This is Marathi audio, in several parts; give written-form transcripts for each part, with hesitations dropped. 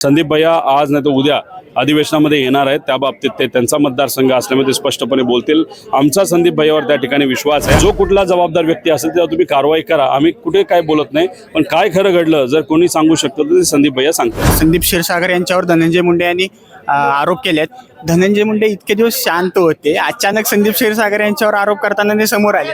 संदीप भैया आज नाही तर उद्या अधिवेशनामध्ये येणार आहेत। त्या बाबतीत ते त्यांचा मतदारसंघ असल्यामुळे ते स्पष्टपणे बोलतील। आमचा संदीप भैयावर त्या ठिकाणी विश्वास आहे। जो कुठला जबाबदार व्यक्ती असेल तेव्हा तुम्ही कारवाई करा, आम्ही कुठे काय बोलत नाही, पण काय खरं घडलं जर कोणी सांगू शकतं तर ते संदीप भैया सांगतात। संदीप क्षीरसागर यांच्यावर धनंजय मुंडे यांनी आरोप केलेत। धनंजय मुंडे इतके दिवस शांत होते, अचानक संदीप क्षीरसागर यांच्यावर आरोप करताना ते समोर आले।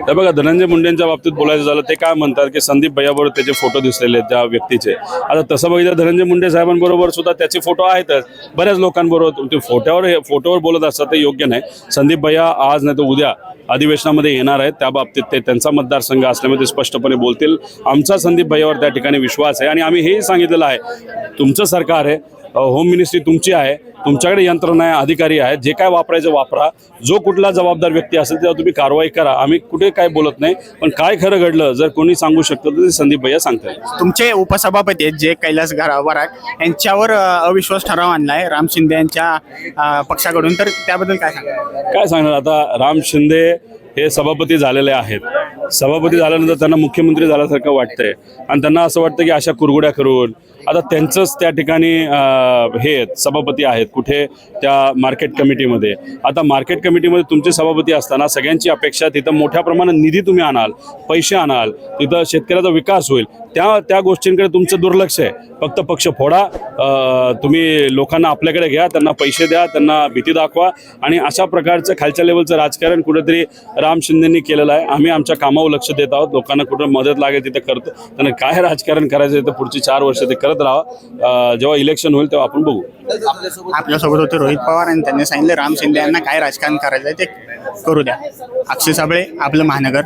हे बघा, धनंजय मुंडेंच्या बाबतीत बोलायचं झालं ते काय म्हणतात की संदीप भैयाबरोबर त्याचे फोटो दिसलेले आहेत त्या व्यक्तीचे। आता तसं बघितलं धनंजय मुंडे साहेबांबरोबर सुद्धा त्याचे फोटो आहेतच, बऱ्याच लोकांबरोबर ते फोटोवर बोलत असतात ते योग्य नाही। संदीप भैया आज नाही तर उद्या अधिवेशनामध्ये येणार आहेत। त्या बाबतीत ते त्यांचा मतदारसंघ असल्यामुळे ते स्पष्टपणे बोलतील। आमचा संदीप भैयावर त्या ठिकाणी विश्वास आहे आणि आम्ही हेही सांगितलेलं आहे, तुमचं सरकार आहे, होम मिनिस्ट्री तुमची आहे, तुमच्याकडे यंत्रणा आहे, अधिकारी आहेत, जे काय वापरायचं वापरा। जो कुठला जबाबदार व्यक्ती असेल तेव्हा तुम्ही कारवाई करा, आम्ही कुठे काय बोलत नाही, पण काय खरं घडलं जर कोणी सांगू शकतं तर ते संदीप भैया सांगतात। तुमचे उपसभापती आहेत जे कैलास वराड यांच्यावर अविश्वास ठराव आणलाय राम शिंदे यांच्या पक्षाकडून, तर त्याबद्दल काय सांगा? काय सांगणार आता, राम शिंदे हे सभापती झालेले आहेत। सभापती झाल्यानंतर त्यांना मुख्यमंत्री झाल्यासारखं वाटतंय आणि त्यांना असं वाटतं की अशा कुरघोड्या करून आता त्यांचंच त्या ठिकाणी हे सभापती आहेत कुठे त्या मार्केट कमिटीमध्ये। आता मार्केट कमिटीमध्ये तुमचे सभापती असताना सगळ्यांची अपेक्षा तिथं मोठ्या प्रमाणात निधी तुम्ही आणाल, पैसे आणाल, तिथं शेतकऱ्याचा विकास होईल, त्या गोष्टींकडे तुमचं दुर्लक्ष आहे। फक्त पक्ष फोडा, तुम्ही लोकांना आपल्याकडे घ्या, त्यांना पैसे द्या, त्यांना भीती दाखवा आणि अशा प्रकारचं खालच्या लेवलचं राजकारण कुठेतरी राम शिंदेंनी केलेलं आहे। आम्ही आमच्या कामावर लक्ष देत आहोत, लोकांना कुठं मदत लागेल तिथे करतो, त्यांना काय राजकारण करायचं तर पुढची 4 वर्ष ते करत राहा, जेव्हा इलेक्शन होईल तेव्हा आपण बघू। आपल्यासोबत होते रोहित पवार आणि त्यांनी सांगितले राम शिंदे यांना काय राजकारण करायचं ते करू द्या। अक्षय साबळे, आपलं महानगर।